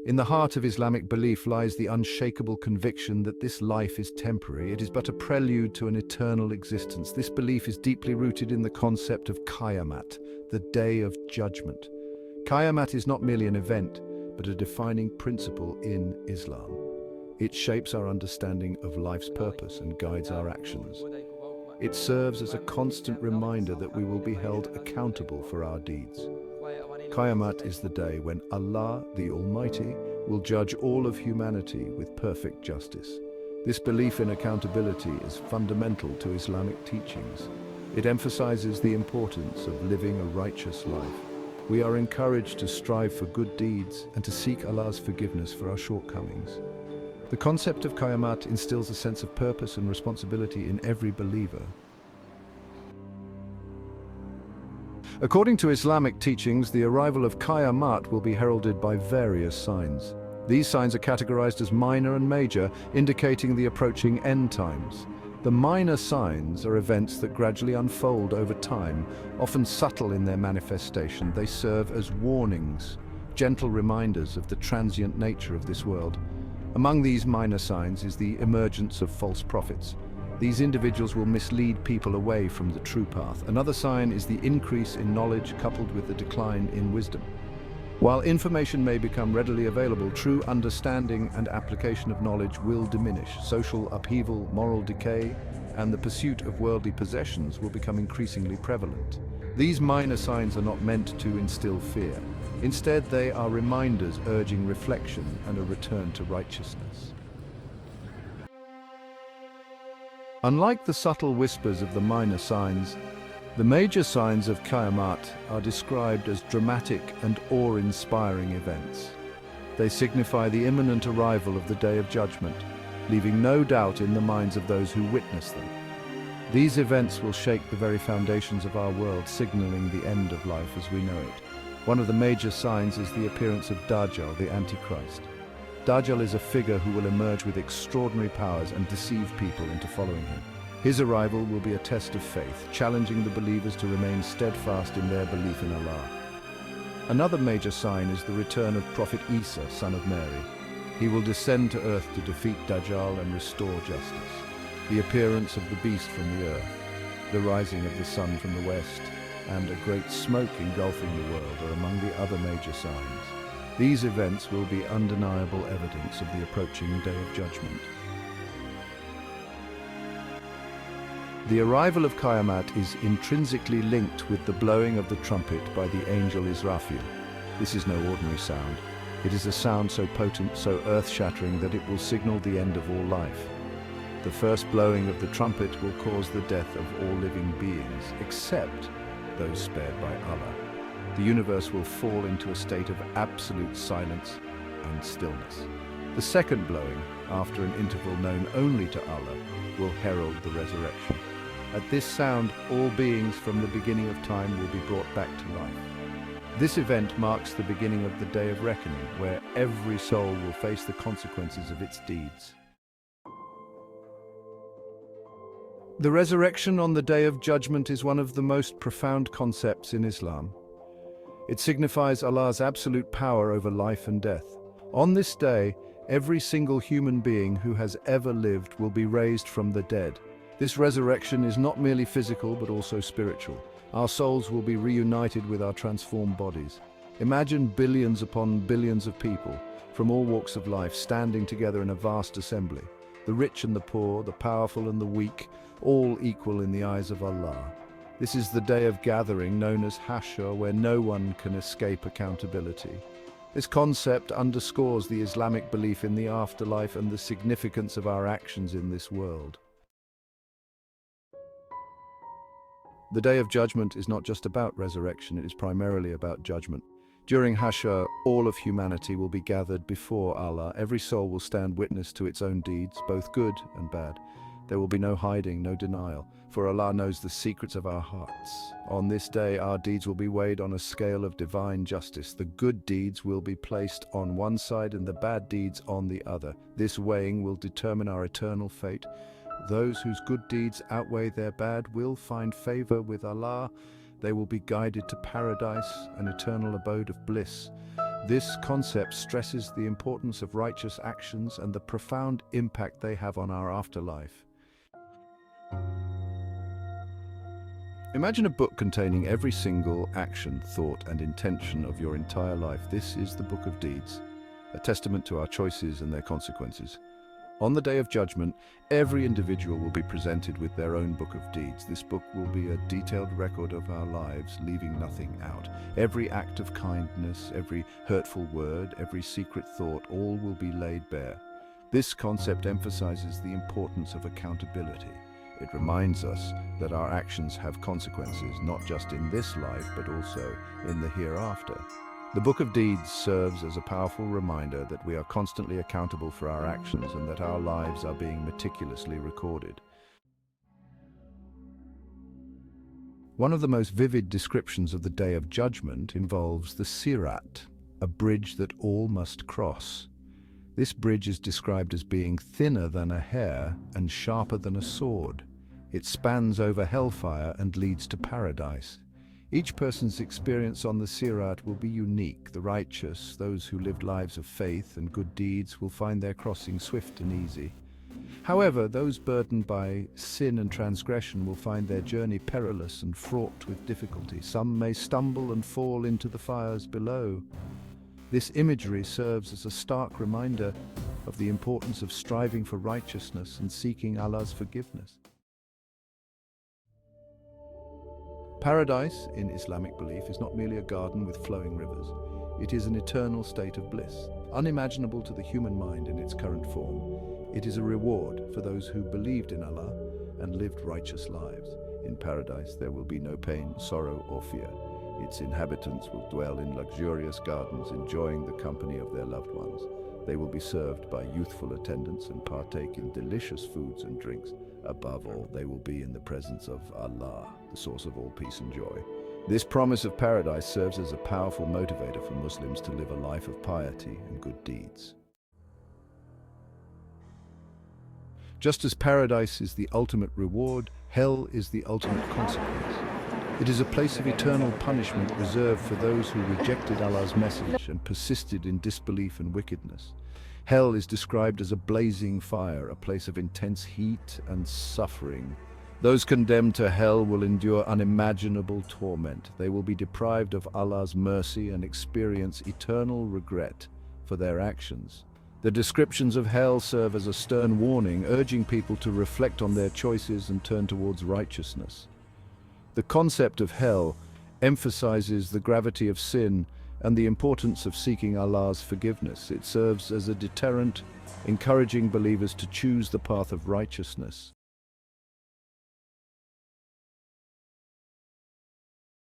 In the heart of Islamic belief lies the unshakable conviction that this life is temporary. It is but a prelude to an eternal existence. This belief is deeply rooted in the concept of Qiyamat, the Day of Judgment. Qiyamat is not merely an event, but a defining principle in Islam. It shapes our understanding of life's purpose and guides our actions. It serves as a constant reminder that we will be held accountable for our deeds. Qiyamat is the day when Allah, the Almighty, will judge all of humanity with perfect justice. This belief in accountability is fundamental to Islamic teachings. It emphasizes the importance of living a righteous life. We are encouraged to strive for good deeds and to seek Allah's forgiveness for our shortcomings. The concept of Qiyamat instills a sense of purpose and responsibility in every believer. According to Islamic teachings, the arrival of Qiyamat will be heralded by various signs. These signs are categorized as minor and major, indicating the approaching end times. The minor signs are events that gradually unfold over time, often subtle in their manifestation. They serve as warnings, gentle reminders of the transient nature of this world. Among these minor signs is the emergence of false prophets. These individuals will mislead people away from the true path. Another sign is the increase in knowledge coupled with the decline in wisdom. While information may become readily available, true understanding and application of knowledge will diminish. Social upheaval, moral decay, and the pursuit of worldly possessions will become increasingly prevalent. These minor signs are not meant to instill fear. Instead, they are reminders urging reflection and a return to righteousness. Unlike the subtle whispers of the minor signs, the major signs of Qiyamat are described as dramatic and awe-inspiring events. They signify the imminent arrival of the Day of Judgment, leaving no doubt in the minds of those who witness them. These events will shake the very foundations of our world, signaling the end of life as we know it. One of the major signs is the appearance of Dajjal, the Antichrist. Dajjal is a figure who will emerge with extraordinary powers and deceive people into following him. His arrival will be a test of faith, challenging the believers to remain steadfast in their belief in Allah. Another major sign is the return of Prophet Isa, son of Mary. He will descend to earth to defeat Dajjal and restore justice. The appearance of the beast from the earth, the rising of the sun from the west, and a great smoke engulfing the world are among the other major signs. These events will be undeniable evidence of the approaching Day of Judgment. The arrival of Qiyamat is intrinsically linked with the blowing of the trumpet by the angel Israfil. This is no ordinary sound. It is a sound so potent, so earth-shattering that it will signal the end of all life. The first blowing of the trumpet will cause the death of all living beings, except those spared by Allah. The universe will fall into a state of absolute silence and stillness. The second blowing, after an interval known only to Allah, will herald the resurrection. At this sound, all beings from the beginning of time will be brought back to life. This event marks the beginning of the Day of Reckoning, where every soul will face the consequences of its deeds. The resurrection on the Day of Judgment is one of the most profound concepts in Islam. It signifies Allah's absolute power over life and death. On this day, every single human being who has ever lived will be raised from the dead. This resurrection is not merely physical but also spiritual. Our souls will be reunited with our transformed bodies. Imagine billions upon billions of people from all walks of life standing together in a vast assembly. The rich and the poor, the powerful and the weak, all equal in the eyes of Allah. This is the day of gathering known as Hashar, where no one can escape accountability. This concept underscores the Islamic belief in the afterlife and the significance of our actions in this world. The Day of Judgment is not just about resurrection, it is primarily about judgment. During Hashar, all of humanity will be gathered before Allah. Every soul will stand witness to its own deeds, both good and bad. There will be no hiding, no denial, for Allah knows the secrets of our hearts. On this day, our deeds will be weighed on a scale of divine justice. The good deeds will be placed on one side and the bad deeds on the other. This weighing will determine our eternal fate. Those whose good deeds outweigh their bad will find favor with Allah. They will be guided to paradise, an eternal abode of bliss. This concept stresses the importance of righteous actions and the profound impact they have on our afterlife. Imagine a book containing every single action, thought, and intention of your entire life. This is the Book of Deeds, a testament to our choices and their consequences. On the Day of Judgment, every individual will be presented with their own Book of Deeds. This book will be a detailed record of our lives, leaving nothing out. Every act of kindness, every hurtful word, every secret thought, all will be laid bare. This concept emphasizes the importance of accountability. It reminds us that our actions have consequences, not just in this life, but also in the hereafter. The Book of Deeds serves as a powerful reminder that we are constantly accountable for our actions and that our lives are being meticulously recorded. One of the most vivid descriptions of the Day of Judgment involves the Sirat, a bridge that all must cross. This bridge is described as being thinner than a hair and sharper than a sword. It spans over hellfire and leads to paradise. Each person's experience on the Sirat will be unique. The righteous, those who lived lives of faith and good deeds, will find their crossing swift and easy. However, those burdened by sin and transgression will find their journey perilous and fraught with difficulty. Some may stumble and fall into the fires below. This imagery serves as a stark reminder of the importance of striving for righteousness and seeking Allah's forgiveness. Paradise, in Islamic belief, is not merely a garden with flowing rivers. It is an eternal state of bliss, unimaginable to the human mind in its current form. It is a reward for those who believed in Allah and lived righteous lives. In paradise, there will be no pain, sorrow, or fear. Its inhabitants will dwell in luxurious gardens, enjoying the company of their loved ones. They will be served by youthful attendants and partake in delicious foods and drinks. Above all, they will be in the presence of Allah, the source of all peace and joy. This promise of paradise serves as a powerful motivator for Muslims to live a life of piety and good deeds. Just as paradise is the ultimate reward, hell is the ultimate consequence. It is a place of eternal punishment reserved for those who rejected Allah's message and persisted in disbelief and wickedness. Hell is described as a blazing fire, a place of intense heat and suffering. Those condemned to hell will endure unimaginable torment. They will be deprived of Allah's mercy and experience eternal regret for their actions. The descriptions of hell serve as a stern warning, urging people to reflect on their choices and turn towards righteousness. The concept of hell emphasizes the gravity of sin and the importance of seeking Allah's forgiveness. It serves as a deterrent, encouraging believers to choose the path of righteousness.